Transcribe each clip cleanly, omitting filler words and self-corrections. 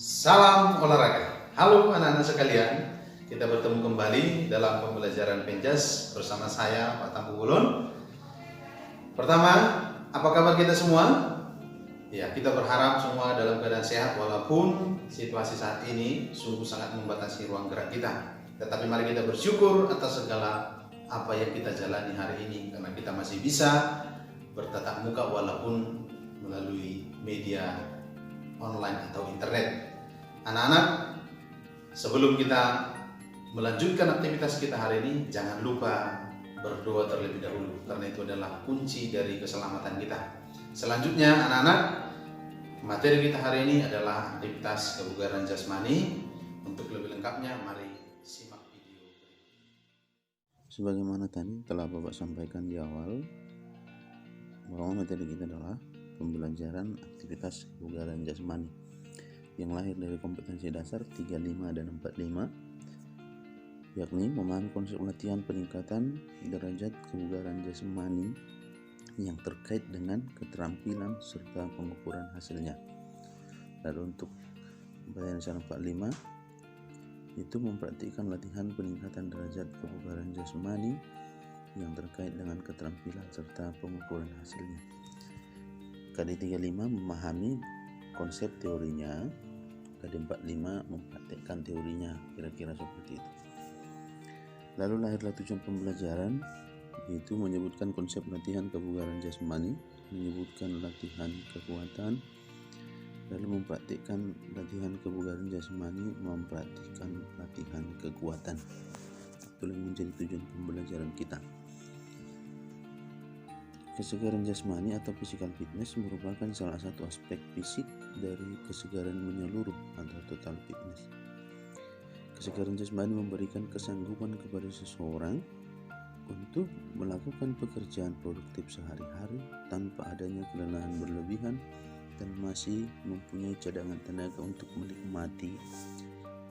Salam olahraga. Halo anak-anak sekalian, kita bertemu kembali dalam pembelajaran Penjas bersama saya Pak Tampu Bulun. Pertama, apa kabar kita semua? Ya, kita berharap semua dalam keadaan sehat walaupun situasi saat ini sungguh sangat membatasi ruang gerak kita. Tetapi mari kita bersyukur atas segala apa yang kita jalani hari ini karena kita masih bisa bertatap muka walaupun melalui media online atau internet. Anak-anak, sebelum kita melanjutkan aktivitas kita hari ini, jangan lupa berdoa terlebih dahulu karena itu adalah kunci dari keselamatan kita. Selanjutnya anak-anak, materi kita hari ini adalah aktivitas kebugaran jasmani. Untuk lebih lengkapnya mari simak video berikut. Sebagaimana tadi telah Bapak sampaikan di awal, bahwa materi kita adalah pembelajaran aktivitas kebugaran jasmani yang lahir dari kompetensi dasar 35 dan 45, yakni memahami konsep latihan peningkatan derajat kebugaran jasmani yang terkait dengan keterampilan serta pengukuran hasilnya. Lalu untuk kompetensi 45 itu mempraktikkan latihan peningkatan derajat kebugaran jasmani yang terkait dengan keterampilan serta pengukuran hasilnya. KD 35 memahami konsep teorinya, KD 45 mempraktikkan teorinya, kira-kira seperti itu. Lalu lahirlah tujuan pembelajaran, yaitu menyebutkan konsep latihan kebugaran jasmani, menyebutkan latihan kekuatan, lalu mempraktikkan latihan kebugaran jasmani, mempraktikkan latihan kekuatan. Itu yang menjadi tujuan pembelajaran kita. Kesegaran jasmani atau physical fitness merupakan salah satu aspek fisik dari kesegaran menyeluruh atau total fitness. Kesegaran jasmani memberikan kesanggupan kepada seseorang untuk melakukan pekerjaan produktif sehari-hari tanpa adanya kelelahan berlebihan dan masih mempunyai cadangan tenaga untuk menikmati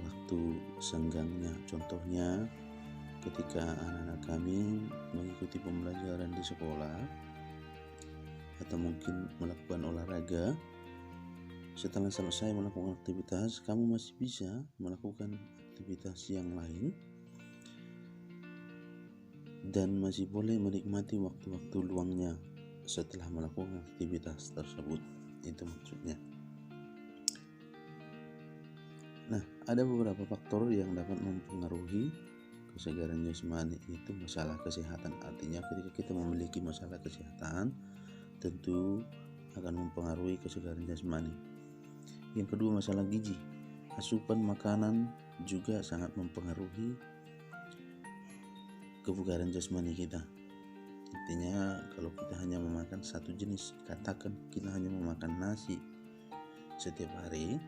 waktu senggangnya. Contohnya ketika anak-anak kami mengikuti pembelajaran di sekolah atau mungkin melakukan olahraga, setelah selesai melakukan aktivitas, kamu masih bisa melakukan aktivitas yang lain dan masih boleh menikmati waktu-waktu luangnya setelah melakukan aktivitas tersebut. Itu maksudnya. Nah, ada beberapa faktor yang dapat mempengaruhi kesegaran jasmani, itu masalah kesehatan. Artinya ketika kita memiliki masalah kesehatan, tentu akan mempengaruhi kesegaran jasmani. Yang kedua, masalah gizi. Asupan makanan juga sangat mempengaruhi kebugaran jasmani kita. Artinya kalau kita hanya memakan satu jenis, katakan kita hanya memakan nasi setiap hari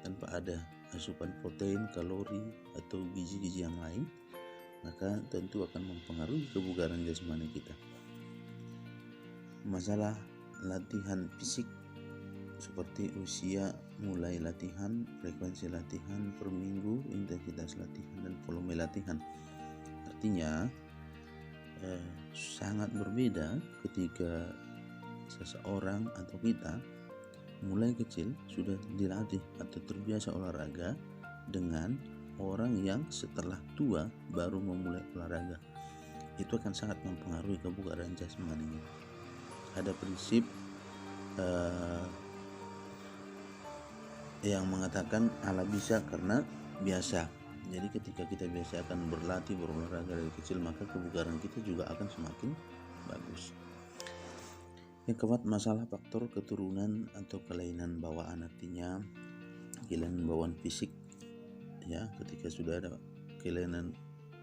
tanpa ada asupan protein, kalori atau gizi-gizi yang lain, maka tentu akan mempengaruhi kebugaran jasmani kita. Masalah latihan fisik seperti usia, mulai latihan, frekuensi latihan per minggu, intensitas latihan, dan volume latihan. Artinya sangat berbeda ketika seseorang atau kita mulai kecil sudah dilatih atau terbiasa olahraga dengan orang yang setelah tua baru memulai olahraga. Itu akan sangat mempengaruhi kebugaran jasmaninya. Ada prinsip yang mengatakan Allah bisa karena biasa. Jadi ketika kita biasa akan berlatih berolahraga dari kecil, maka kebugaran kita juga akan semakin bagus. Yang keempat, masalah faktor keturunan atau kelainan bawaan. Artinya kelainan bawaan fisik, ya, ketika sudah ada kelainan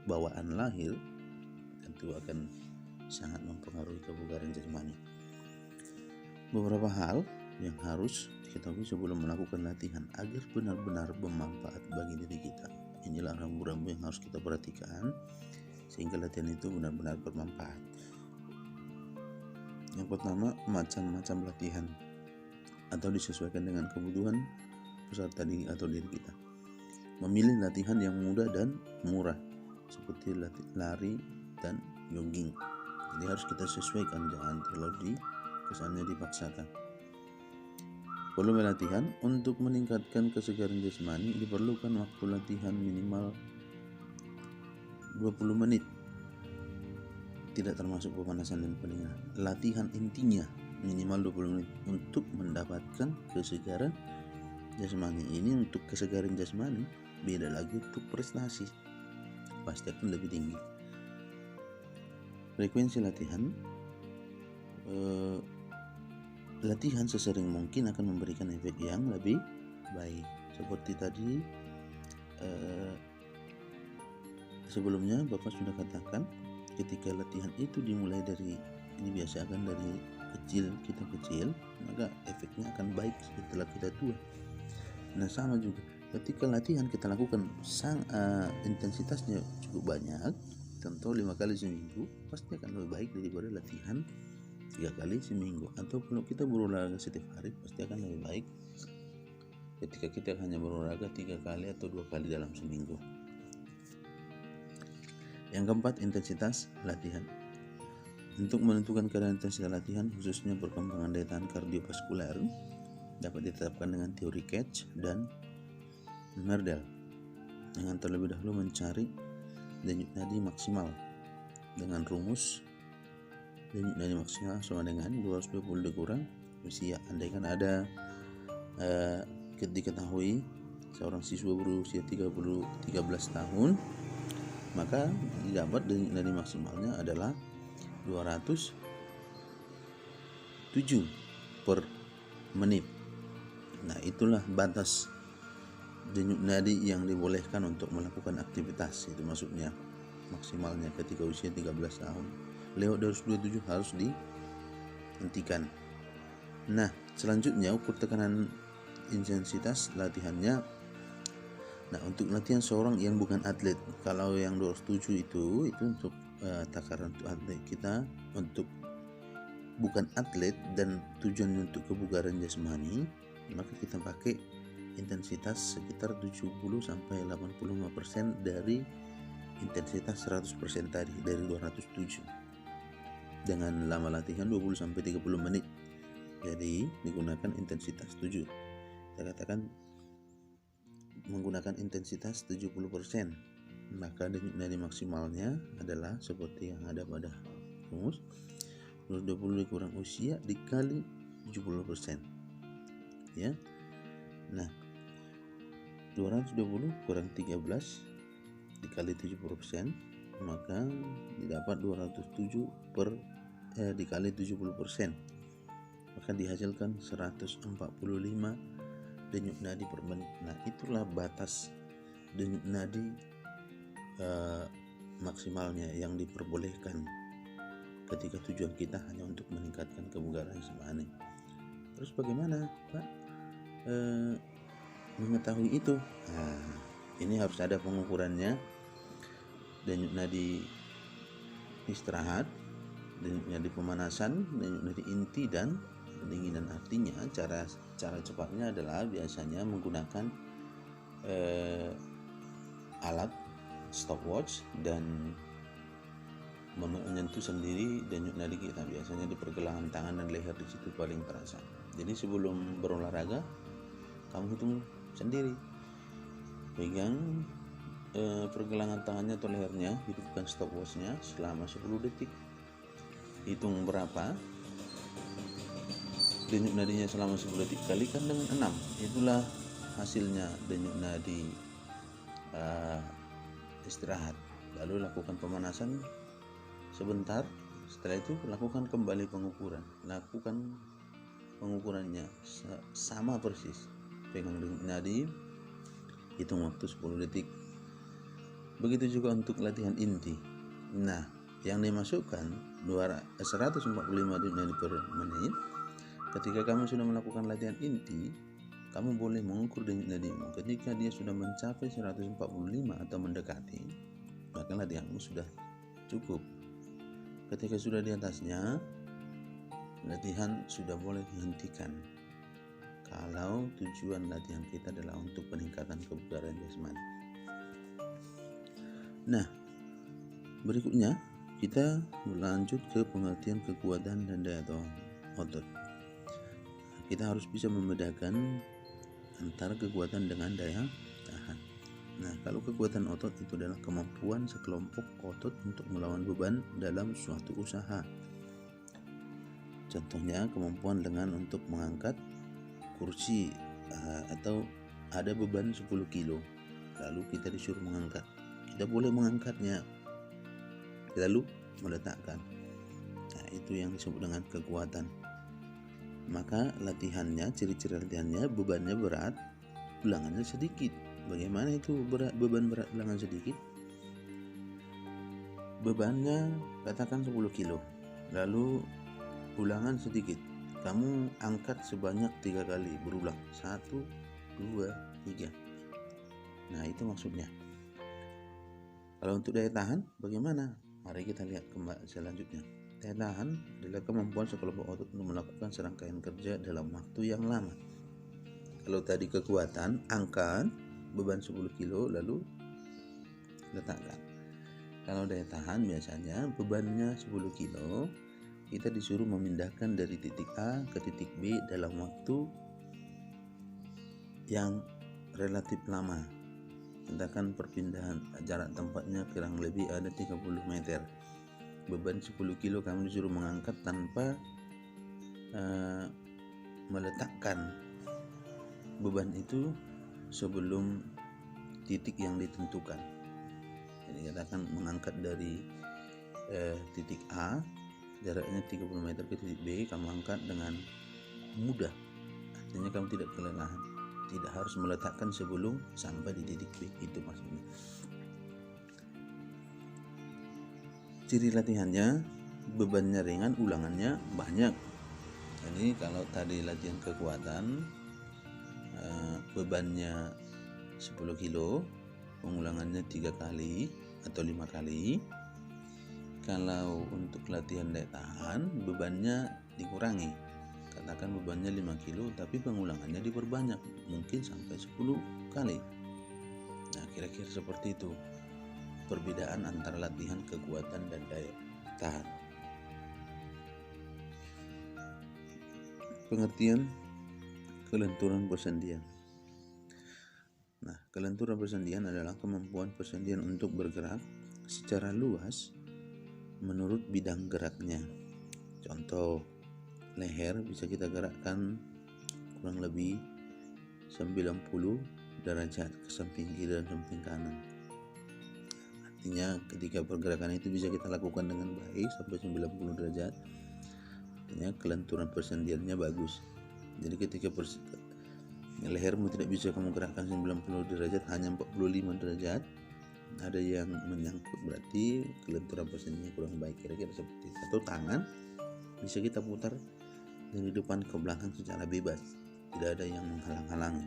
bawaan lahir, tentu akan sangat mempengaruhi kebugaran jasmani. Beberapa hal yang harus diketahui sebelum melakukan latihan agar benar-benar bermanfaat bagi diri kita. Inilah rambu-rambu yang harus kita perhatikan sehingga latihan itu benar-benar bermanfaat. Yang pertama, macam-macam latihan atau disesuaikan dengan kebutuhan peserta diri atau diri kita. Memilih latihan yang mudah dan murah seperti lari dan jogging. Jadi harus kita sesuaikan, jangan terlalu kesannya dipaksakan. volume latihan. Untuk meningkatkan kesegaran jasmani diperlukan waktu latihan minimal 20 menit, tidak termasuk pemanasan dan pendinginan. Latihan intinya minimal 20 menit untuk mendapatkan kesegaran jasmani. Ini untuk kesegaran jasmani, beda lagi untuk prestasi, pasti akan lebih tinggi. Frekuensi latihan, latihan sesering mungkin akan memberikan efek yang lebih baik. Seperti tadi sebelumnya Bapak sudah katakan, ketika latihan itu dimulai dari, ini biasakan dari kita kecil, maka efeknya akan baik setelah kita tua. Nah sama juga ketika latihan kita lakukan intensitasnya cukup banyak, contoh 5 kali seminggu, pasti akan lebih baik daripada latihan 3 kali seminggu. Atau kalau kita berolahraga setiap hari, pasti akan lebih baik ketika kita hanya berolahraga 3 kali atau 2 kali dalam seminggu. Yang keempat, intensitas latihan. Untuk menentukan kadar intensitas latihan, khususnya perkembangan daya tahan kardiovaskuler, dapat ditetapkan dengan teori Catch dan Merdell, dengan terlebih dahulu mencari denyut nadi maksimal dengan rumus denyut nadi maksimal sama dengan 220 dikurang usia. Andaikan ada diketahui seorang siswa berusia 13 tahun, maka didapat denyut nadi maksimalnya adalah 207 per menit. Nah itulah batas denyut nadi yang dibolehkan untuk melakukan aktivitas, itu maksudnya maksimalnya ketika usia 13 tahun. Lewat 227 harus dihentikan. Nah selanjutnya ukur tekanan intensitas latihannya. Nah untuk latihan seorang yang bukan atlet, kalau yang 207 itu untuk takaran untuk atlet kita, untuk bukan atlet dan tujuan untuk kebugaran jasmani, maka kita pakai intensitas sekitar 70-85% dari intensitas 100% tadi, dari 207, dengan lama latihan 20-30 menit. Jadi digunakan intensitas 7, saya katakan menggunakan intensitas 70%, maka denyut nadi maksimalnya adalah seperti yang ada pada rumus 220 dikurang usia dikali 70%, ya. Nah 220 kurang 13 dikali 70%, maka didapat 207 dikali 70%, maka dihasilkan 145 denyut nadi per menit. Nah itulah batas denyut nadi maksimalnya yang diperbolehkan ketika tujuan kita hanya untuk meningkatkan kebugaran jasmani. Terus bagaimana Pak mengetahui itu? Nah, ini harus ada pengukurannya. Denyut nadi istirahat, denyut nadi pemanasan, denyut nadi inti dan pendinginan. Artinya cara cepatnya adalah biasanya menggunakan alat stopwatch dan menyentuh sendiri denyut nadi kita, biasanya di pergelangan tangan dan leher, di situ paling terasa. Jadi sebelum berolahraga kamu hitung sendiri, pegang pergelangan tangannya atau lehernya, hidupkan stopwatchnya selama 10 detik, hitung berapa denyut nadinya selama 10 detik, kalikan dengan 6, itulah hasilnya denyut nadi istirahat. Lalu lakukan pemanasan sebentar, setelah itu lakukan kembali pengukuran, lakukan pengukurannya sama persis, pegang denyut nadi, hitung waktu 10 detik. Begitu juga untuk latihan inti. Nah yang dimasukkan 145 denyut nadi per menit. Ketika kamu sudah melakukan latihan inti, kamu boleh mengukur denyut nadimu. Ketika dia sudah mencapai 145 atau mendekati, maka latihanmu sudah cukup. Ketika sudah di atasnya, latihan sudah boleh dihentikan kalau tujuan latihan kita adalah untuk peningkatan kebugaran jasmani. Nah berikutnya kita berlanjut ke pengertian kekuatan dan daya tahan otot. kita harus bisa membedakan antara kekuatan dengan daya tahan. Nah, kalau kekuatan otot itu adalah kemampuan sekelompok otot untuk melawan beban dalam suatu usaha. Contohnya kemampuan dengan untuk mengangkat kursi atau ada beban 10 kilo, lalu kita disuruh mengangkat. Kita boleh mengangkatnya, lalu meletakkan. Nah, itu yang disebut dengan kekuatan. Maka latihannya, ciri-ciri latihannya, bebannya berat, ulangannya sedikit. Bagaimana itu beban berat ulangan sedikit? Bebannya katakan 10 kilo, lalu ulangan sedikit. Kamu angkat sebanyak 3 kali berulang, 1, 2, 3. Nah, itu maksudnya. Kalau untuk daya tahan bagaimana? Mari kita lihat kembali selanjutnya. Daya tahan adalah kemampuan sekelompok otot untuk melakukan serangkaian kerja dalam waktu yang lama. Kalau tadi kekuatan, angkat beban 10 kilo lalu letakkan. Kalau daya tahan biasanya bebannya 10 kilo, kita disuruh memindahkan dari titik A ke titik B dalam waktu yang relatif lama. Katakan perpindahan jarak tempatnya kurang lebih ada 30 meter. Beban 10 kilo kamu disuruh mengangkat tanpa meletakkan beban itu sebelum titik yang ditentukan. Jadi katakan mengangkat dari titik A, jaraknya 30 meter ke titik B, kamu angkat dengan mudah. Artinya kamu tidak kelelahan, tidak harus meletakkan sebelum sampai di titik B, itu maksudnya. Ciri latihannya, bebannya ringan, ulangannya banyak. Jadi kalau tadi latihan kekuatan, bebannya 10 kilo, pengulangannya 3 kali atau 5 kali. Kalau untuk latihan daya tahan, bebannya dikurangi. Katakan bebannya 5 kilo, tapi pengulangannya diperbanyak, mungkin sampai 10 kali. Nah, kira-kira seperti itu perbedaan antara latihan kekuatan dan daya tahan. Pengertian kelenturan persendian. Nah, kelenturan persendian adalah kemampuan persendian untuk bergerak secara luas menurut bidang geraknya. Contoh, leher bisa kita gerakkan kurang lebih 90 derajat ke samping kiri dan samping kanan. Artinya ketika pergerakan itu bisa kita lakukan dengan baik sampai 90 derajat, artinya kelenturan persendiannya bagus. Jadi ketika lehermu tidak bisa kamu gerakkan 90 derajat, hanya 45 derajat, ada yang menyangkut, berarti kelenturan persendiannya kurang baik, kira-kira seperti itu. Atau tangan bisa kita putar dari depan ke belakang secara bebas, tidak ada yang menghalang-halangi.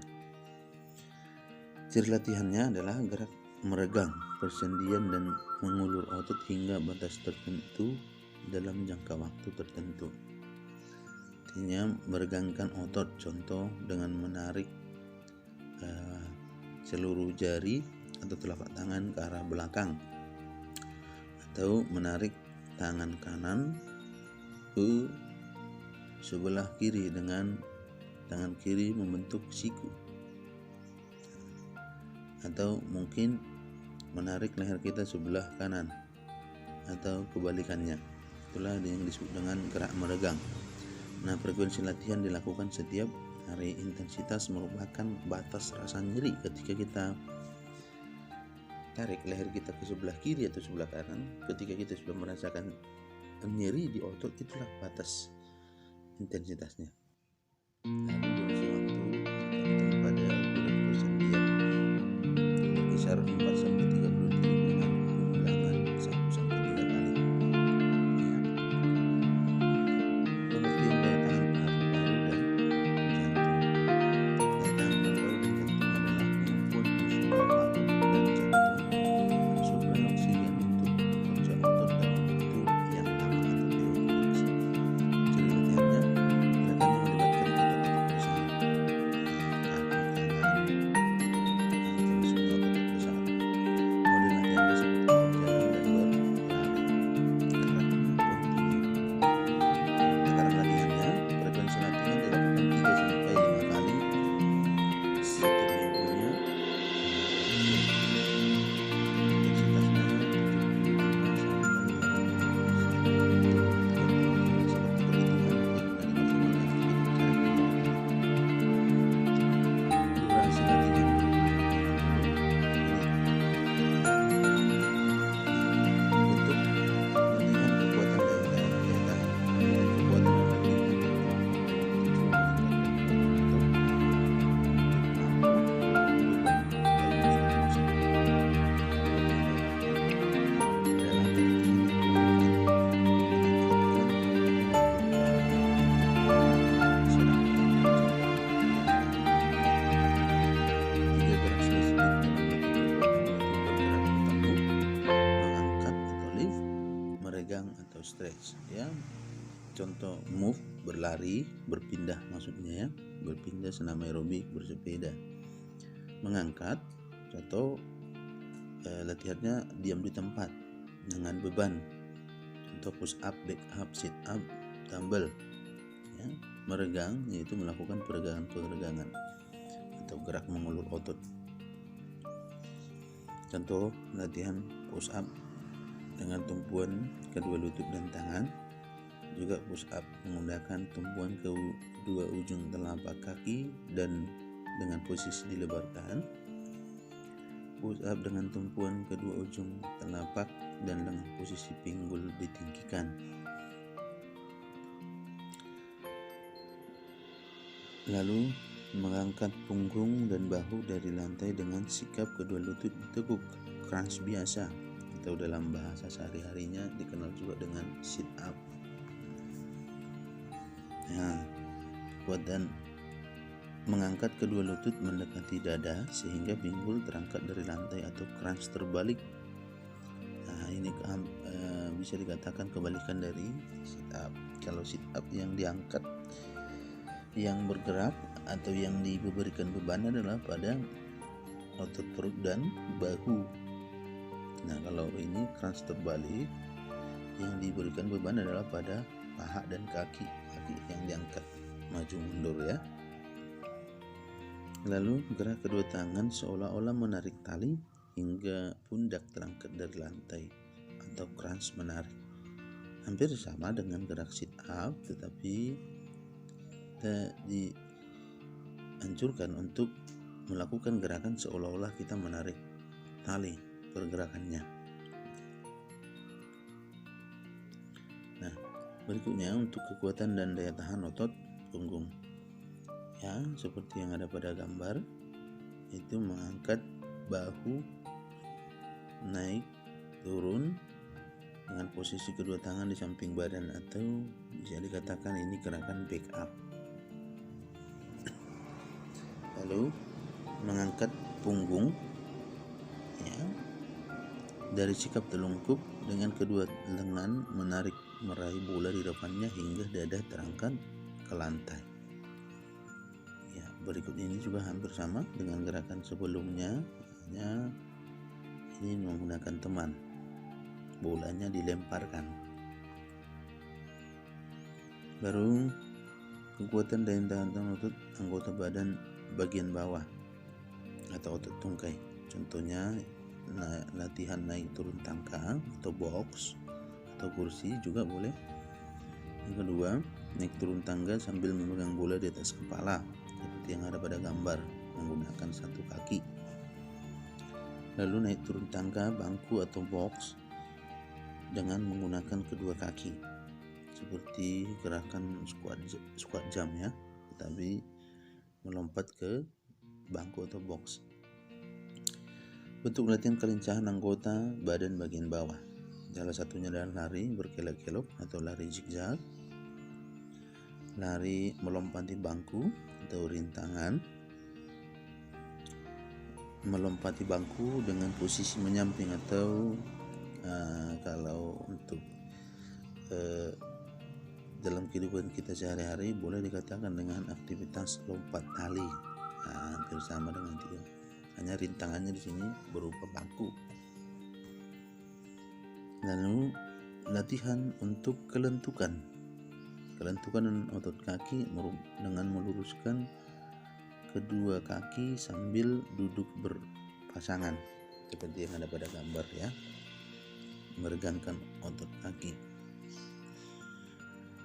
Ciri latihannya adalah gerak meregang persendian dan mengulur otot hingga batas tertentu dalam jangka waktu tertentu. Artinya meregangkan otot, contoh dengan menarik seluruh jari atau telapak tangan ke arah belakang, atau menarik tangan kanan ke sebelah kiri dengan tangan kiri membentuk siku, atau mungkin menarik leher kita sebelah kanan atau kebalikannya. Itulah yang disebut dengan gerak meregang. Nah, frekuensi latihan dilakukan setiap hari. Intensitas merupakan batas rasa nyeri ketika kita tarik leher kita ke sebelah kiri atau sebelah kanan. Ketika kita sudah merasakan nyeri di otot, itulah batas intensitasnya. Lalu durasi waktu terhitung pada ukuran persendian berkisar 4 sampai 30 detik dengan pengulangan 1 sampai 3 kali. Pengertian daya tahan paru-paru dan jantung. Daya tahan paru-paru dan jantung adalah kemampuan usus paru-paru dan jantung suplai oksigen untuk kerja otot dalam waktu yang lama atau teori. Ciri latihannya, gerakan yang melibatkan otot bersama stretch ya. Contoh move, berlari, berpindah maksudnya ya, berpindah senam aerobik, bersepeda. Mengangkat, contoh latihannya diam di tempat dengan beban, contoh push up, back up, sit up, dumbbell ya. Meregang, yaitu melakukan peregangan atau gerak mengulur otot. Contoh latihan push up dengan tumpuan kedua lutut dan tangan, juga push up menggunakan tumpuan kedua ujung telapak kaki dan dengan posisi dilebarkan, push up dengan tumpuan kedua ujung telapak dan dengan posisi pinggul ditinggikan. Lalu mengangkat punggung dan bahu dari lantai dengan sikap kedua lutut ditekuk, crunch biasa atau dalam bahasa sehari-harinya dikenal juga dengan sit up. Nah, kekuatan mengangkat kedua lutut mendekati dada sehingga pinggul terangkat dari lantai atau crunch terbalik. Nah, ini bisa dikatakan kebalikan dari sit up. Kalau sit up yang diangkat, yang bergerak atau yang diberikan beban adalah pada otot perut dan bahu. Nah, kalau ini crunch terbalik, yang diberikan beban adalah pada paha dan kaki yang diangkat maju mundur ya. Lalu gerak kedua tangan seolah-olah menarik tali hingga pundak terangkat dari lantai atau crunch menarik. Hampir sama dengan gerak sit up, tetapi dianjurkan untuk melakukan gerakan seolah-olah kita menarik tali pergerakannya. Nah, berikutnya untuk kekuatan dan daya tahan otot punggung ya, seperti yang ada pada gambar, itu mengangkat bahu naik turun dengan posisi kedua tangan di samping badan, atau bisa dikatakan ini gerakan back up. Lalu mengangkat punggung ya, dari sikap telungkup dengan kedua lengan menarik meraih bola di depannya hingga dada terangkat ke lantai. Ya, berikut ini juga hampir sama dengan gerakan sebelumnya, hanya ini menggunakan teman, bolanya dilemparkan. Baru kekuatan dan tahan otot anggota badan bagian bawah atau otot tungkai. Contohnya latihan naik turun tangga atau box atau kursi juga boleh. Yang kedua, naik turun tangga sambil memegang bola di atas kepala seperti yang ada pada gambar menggunakan satu kaki. Lalu naik turun tangga, bangku atau box dengan menggunakan kedua kaki seperti gerakan squat jump ya, tetapi melompat ke bangku atau box. Bentuk latihan kelincahan anggota badan bagian bawah, salah satunya adalah lari berkelok-kelok atau lari zigzag, lari melompati bangku atau rintangan, melompati bangku dengan posisi menyamping atau kalau untuk dalam kehidupan kita sehari-hari boleh dikatakan dengan aktivitas lompat tali. Hampir sama dengan itu, hanya rintangannya di sini berupa bangku. Lalu latihan untuk kelentukan otot kaki dengan meluruskan kedua kaki sambil duduk berpasangan seperti yang ada pada gambar ya, meregangkan otot kaki.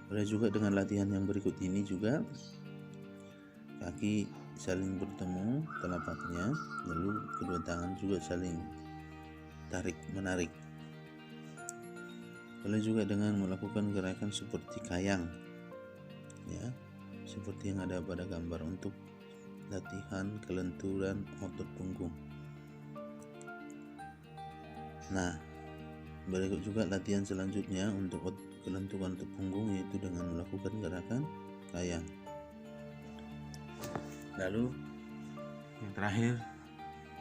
Boleh juga dengan latihan yang berikut ini juga, kaki saling bertemu telapaknya, lalu kedua tangan juga saling tarik menarik. Boleh juga dengan melakukan gerakan seperti kayang ya, seperti yang ada pada gambar untuk latihan kelenturan otot punggung. Nah, berikut juga latihan selanjutnya untuk kelenturan otot punggung, yaitu dengan melakukan gerakan kayang. Lalu yang terakhir,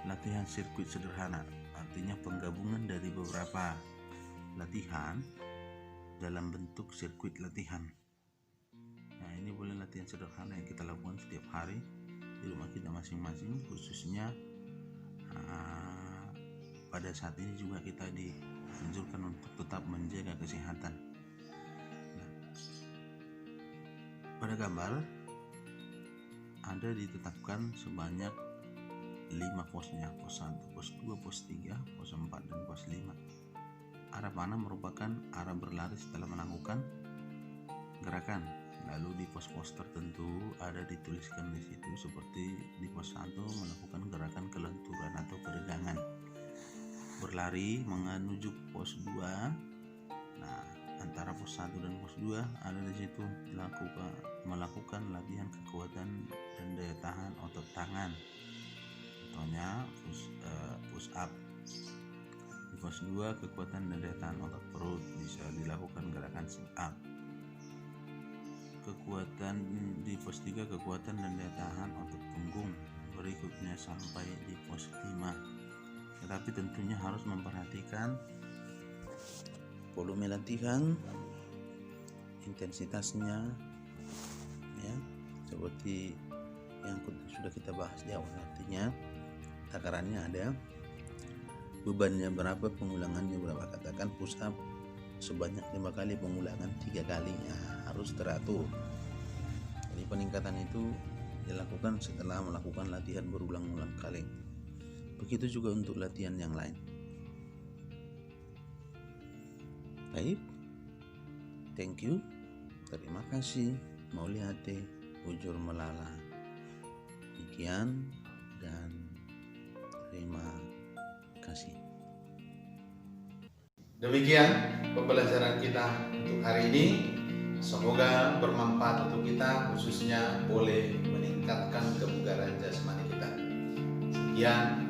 latihan sirkuit sederhana, artinya penggabungan dari beberapa latihan dalam bentuk sirkuit latihan. Nah, ini boleh latihan sederhana yang kita lakukan setiap hari di rumah kita masing-masing, khususnya pada saat ini juga kita dianjurkan untuk tetap menjaga kesehatan. Nah, pada gambar ada ditetapkan sebanyak 5 posnya, pos 1, pos 2, pos 3, pos 4, dan pos 5. Arah panah merupakan arah berlari setelah melakukan gerakan. Lalu di pos-pos tertentu ada dituliskan di situ, seperti di pos 1 melakukan gerakan kelenturan atau peregangan, berlari menuju pos 2. Nah, antara pos 1 dan pos 2 ada di situ melakukan latihan kekuatan dan daya tahan otot tangan. Contohnya push up. Di pos 2 kekuatan dan daya tahan otot perut, bisa dilakukan gerakan sit up. Kekuatan di pos 3 kekuatan dan daya tahan otot punggung, berikutnya sampai di pos 5. Tetapi tentunya harus memperhatikan volume latihan, intensitasnya, ya, seperti yang sudah kita bahas di awal. Artinya takarannya ada, bebannya berapa, pengulangannya berapa. Katakan push up sebanyak 5 kali, pengulangan 3 kali, harus teratur. Jadi peningkatan itu dilakukan setelah melakukan latihan berulang-ulang kali. Begitu juga untuk latihan yang lain. Baik, thank you, terima kasih. Mauliate ujur melala. Demikian dan terima kasih. Demikian pembelajaran kita untuk hari ini. Semoga bermanfaat untuk kita, khususnya boleh meningkatkan kebugaran jasmani kita. Sekian.